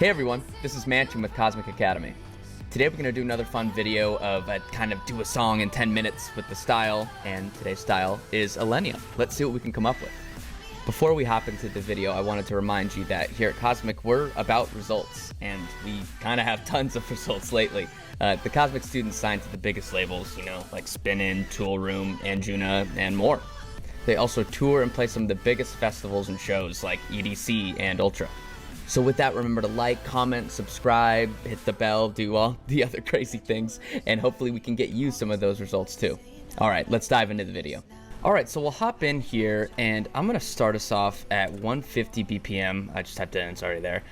Hey everyone, this is Manchin with Cosmic Academy. Today we're going to do another fun video of kind of do a song in 10 minutes with the style, and today's style is Illenium. Let's see what we can come up with. Before we hop into the video, I wanted to remind you that here at Cosmic, we're about results, and we kind of have tons of results lately. The Cosmic students signed to the biggest labels, like Spinnin, Toolrom, Anjuna, and more. They also tour and play some of the biggest festivals and shows like EDC and Ultra. So with that, remember to like, comment, subscribe, hit the bell, do all the other crazy things, and hopefully we can get you some of those results too. All right, let's dive into the video. All right, so we'll hop in here, and I'm gonna start us off at 150 BPM. I just typed it in, sorry there.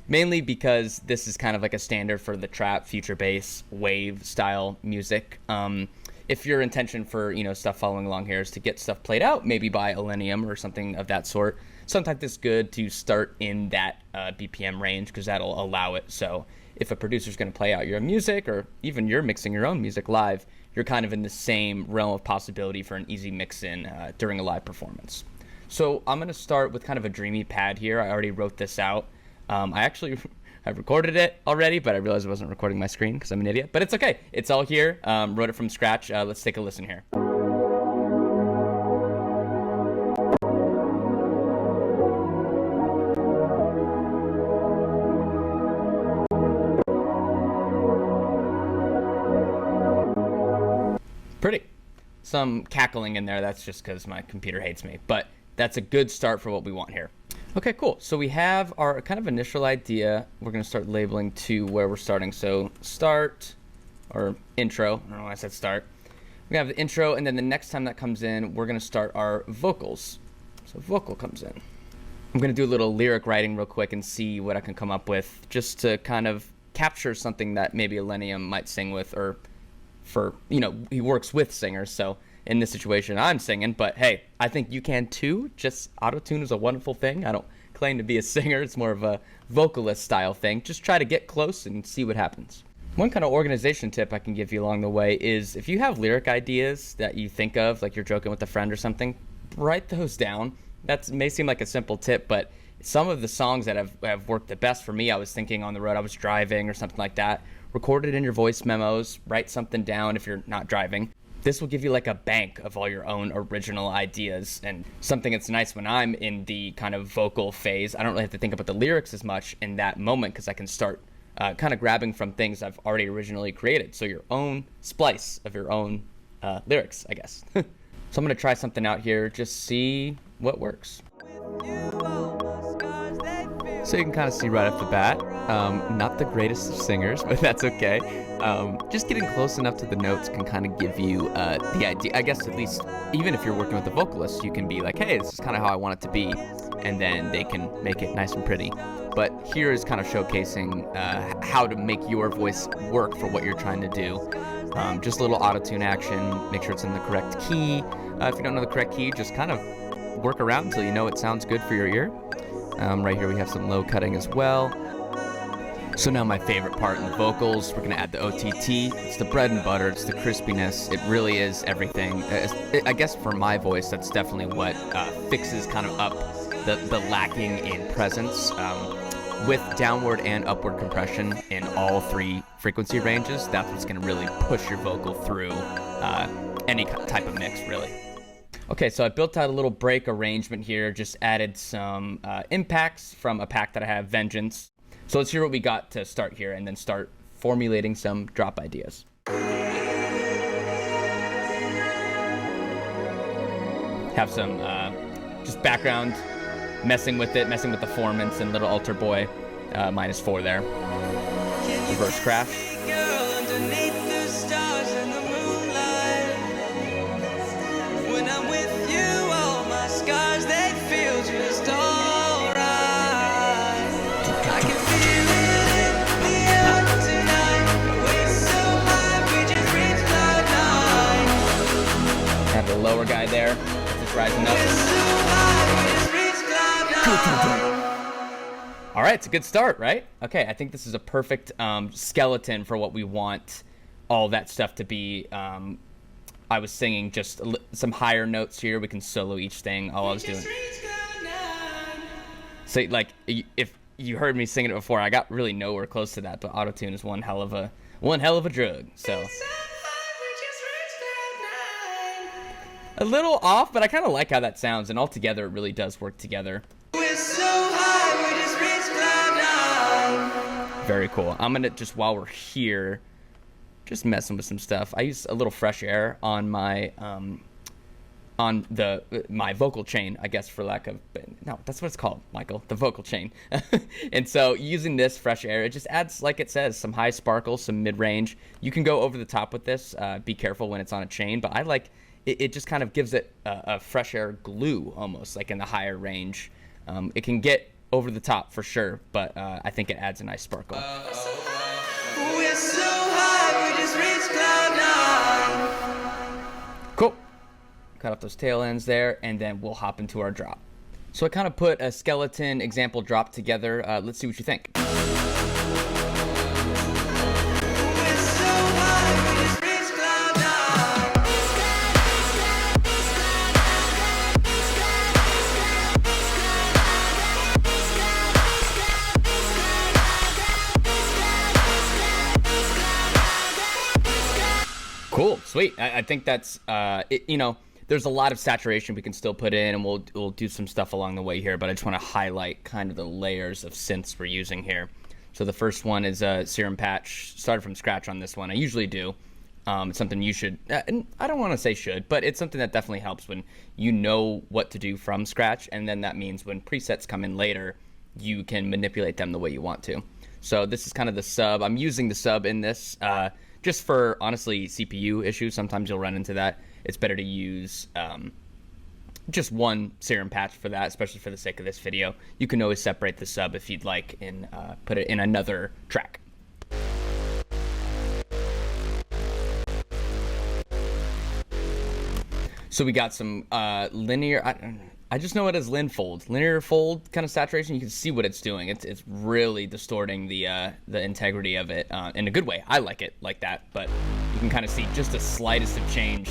Mainly because this is kind of like a standard for the trap, future bass, wave style music. If your intention for stuff following along here is to get stuff played out, maybe by Illenium or something of that sort, sometimes it's good to start in that BPM range because that'll allow it. So if a producer's going to play out your music, or even you're mixing your own music live, you're kind of in the same realm of possibility for an easy mix-in during a live performance. So I'm going to start with kind of a dreamy pad here. I already wrote this out. I've recorded it already, but I realized I wasn't recording my screen because I'm an idiot. But it's okay. It's all here. Wrote it from scratch. Let's take a listen here. Pretty. Some cackling in there. That's just because my computer hates me. But that's a good start for what we want here. Okay, cool. So we have our kind of initial idea. We're going to start labeling to where we're starting. So start, or intro. I don't know why I said start. We have the intro, and then the next time that comes in, we're going to start our vocals. So vocal comes in. I'm going to do a little lyric writing real quick and see what I can come up with, just to kind of capture something that maybe Illenium might sing with, or for, he works with singers. So in this situation, I'm singing, but hey, I think you can too. Just auto-tune is a wonderful thing. I don't claim to be a singer. It's more of a vocalist style thing. Just try to get close and see what happens. One kind of organization tip I can give you along the way is if you have lyric ideas that you think of, like you're joking with a friend or something, write those down. That may seem like a simple tip, but some of the songs that have worked the best for me, I was thinking on the road, I was driving or something like that. Record it in your voice memos, write something down if you're not driving. This will give you like a bank of all your own original ideas, and something that's nice when I'm in the kind of vocal phase. I don't really have to think about the lyrics as much in that moment because I can start kind of grabbing from things I've already originally created. So your own splice of your own lyrics, I guess. So I'm going to try something out here, just see what works. So you can kind of see right off the bat, not the greatest of singers, but that's okay. Just getting close enough to the notes can kind of give you the idea. I guess at least, even if you're working with a vocalist, you can be like, hey, this is kind of how I want it to be, and then they can make it nice and pretty. But here is kind of showcasing how to make your voice work for what you're trying to do. Just a little auto-tune action, make sure it's in the correct key. If you don't know the correct key, just kind of work around until you know it sounds good for your ear. Right here we have some low cutting as well. So now my favorite part in the vocals, we're going to add the OTT. It's the bread and butter, it's the crispiness, it really is everything. I guess for my voice, that's definitely what fixes kind of up the lacking in presence. With downward and upward compression in all three frequency ranges, that's what's going to really push your vocal through any type of mix, really. Okay, so I built out a little break arrangement here, just added some impacts from a pack that I have, Vengeance. So let's hear what we got to start here and then start formulating some drop ideas. Have some just background, messing with it, messing with the formants and little altar boy, -4 there. Reverse crash. Have the lower guy there, just rising up. All right, it's a good start, right? Okay, I think this is a perfect skeleton for what we want all that stuff to be. I was singing just some higher notes here. We can solo each thing. All I was doing. So like, if you heard me singing it before. I got really nowhere close to that, but autotune is one hell of a drug. So a little off, but I kind of like how that sounds, and altogether it really does work together. Very cool. I'm gonna just, while we're here, just messing with some stuff. I use a little fresh air on my my vocal chain, I guess, for lack of, no, that's what it's called, Michael, the vocal chain. And so using this fresh air, it just adds, like it says, some high sparkle, some mid-range. You can go over the top with this. Be careful when it's on a chain, but I like it. It just kind of gives it a fresh air glue almost, like in the higher range. It can get over the top for sure, but I think it adds a nice sparkle. We're so high, we just reached cloud nine. Cool. Cut off those tail ends there, and then we'll hop into our drop. So I kind of put a skeleton example drop together. Let's see what you think. Cool, sweet. I think that's, you know, there's a lot of saturation we can still put in, and we'll do some stuff along the way here, but I just want to highlight kind of the layers of synths we're using here. So the first one is a Serum Patch. Started from scratch on this one. I usually do. It's something you should, and I don't want to say should, but it's something that definitely helps when you know what to do from scratch, and then that means when presets come in later, you can manipulate them the way you want to. So this is kind of the sub. I'm using the sub in this just for, honestly, CPU issues. Sometimes you'll run into that. It's better to use just one Serum Patch for that, especially for the sake of this video. You can always separate the sub if you'd like and put it in another track. So we got some linear, I just know it as linfold, linear fold kind of saturation. You can see what it's doing. It's really distorting the integrity of it in a good way. I like it like that, but you can kind of see just the slightest of change.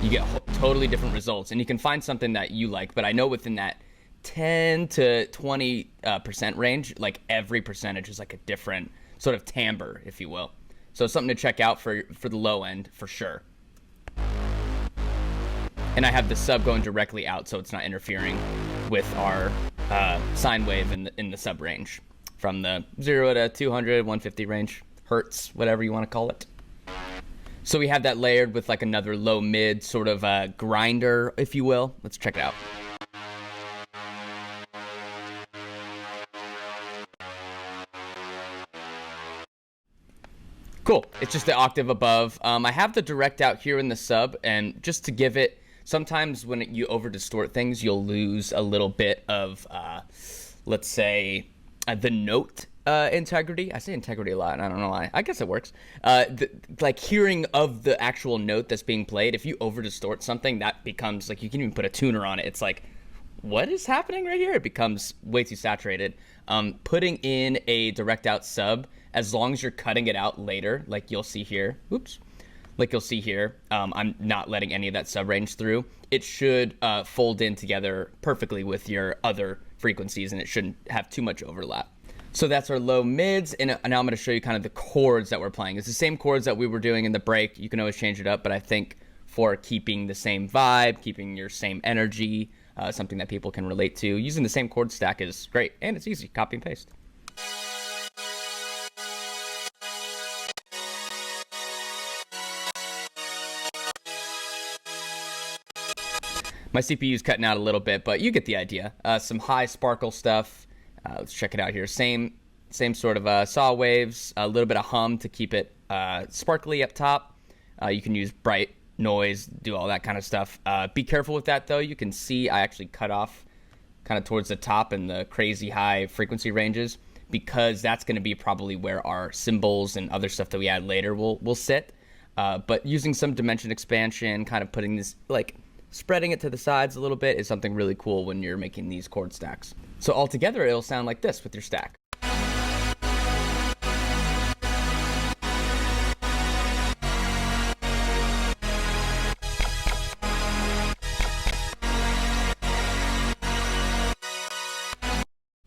You get totally different results, and you can find something that you like, but I know within that 10 to 20% range, like every percentage is like a different sort of timbre, if you will. So something to check out for the low end, for sure. And I have the sub going directly out, so it's not interfering with our sine wave in the sub range from the 0 to 200, 150 range, hertz, whatever you want to call it. So we have that layered with like another low mid sort of grinder, if you will. Let's check it out. Cool. It's just the octave above. I have the direct out here in the sub, and just to give it, sometimes when you over distort things, you'll lose a little bit of, let's say, the note integrity. I say integrity a lot, and I don't know why. I guess it works. Like hearing of the actual note that's being played, if you over distort something, that becomes like, you can even put a tuner on it. It's like, what is happening right here? It becomes way too saturated. Putting in a direct out sub, as long as you're cutting it out later, like you'll see here, like you'll see here, I'm not letting any of that sub range through. It should fold in together perfectly with your other frequencies, and it shouldn't have too much overlap. So that's our low mids, and now I'm going to show you kind of the chords that we're playing. It's the same chords that we were doing in the break. You can always change it up, but I think for keeping the same vibe, keeping your same energy, something that people can relate to, using the same chord stack is great, and it's easy, copy and paste. My CPU's cutting out a little bit, but you get the idea. Some high sparkle stuff. Let's check it out here. Same sort of saw waves, a little bit of hum to keep it sparkly up top. You can use bright noise, do all that kind of stuff. Be careful with that, though. You can see I actually cut off kind of towards the top in the crazy high frequency ranges, because that's going to be probably where our cymbals and other stuff that we add later will sit. But using some dimension expansion, kind of putting this, like, spreading it to the sides a little bit is something really cool when you're making these chord stacks. So altogether, it'll sound like this with your stack.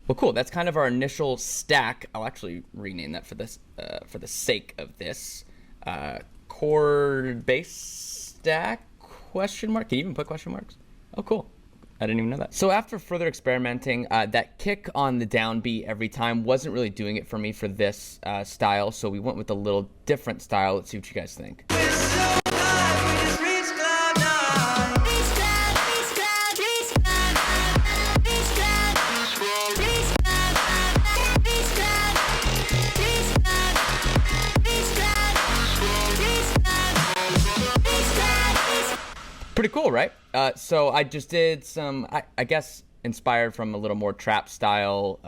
Well, cool. That's kind of our initial stack. I'll actually rename that for this, for the sake of this. Chord bass stack, question mark? Can you even put question marks? Oh, cool. I didn't even know that. So after further experimenting, that kick on the downbeat every time wasn't really doing it for me for this style, so we went with a little different style. Let's see what you guys think. Pretty cool, right? So I just did some, I guess, inspired from a little more trap style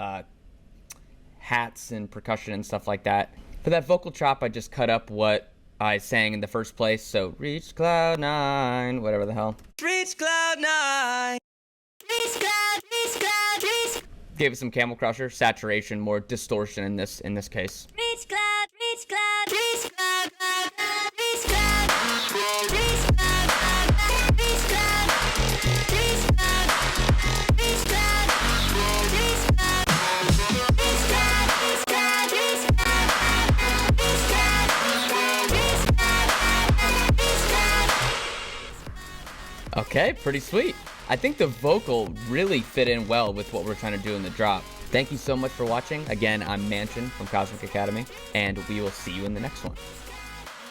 hats and percussion and stuff like that. For that vocal chop, I just cut up what I sang in the first place. So reach cloud nine, whatever the hell. Reach cloud nine. Reach cloud, reach cloud, reach. Gave it some Camel Crusher, saturation, more distortion in this case. Reach cloud, reach cloud, reach cloud, cloud, cloud, reach cloud, reach cloud, reach cloud. Okay, pretty sweet. I think the vocal really fit in well with what we're trying to do in the drop. Thank you so much for watching. Again, I'm Manchin from Cosmic Academy, and we will see you in the next one.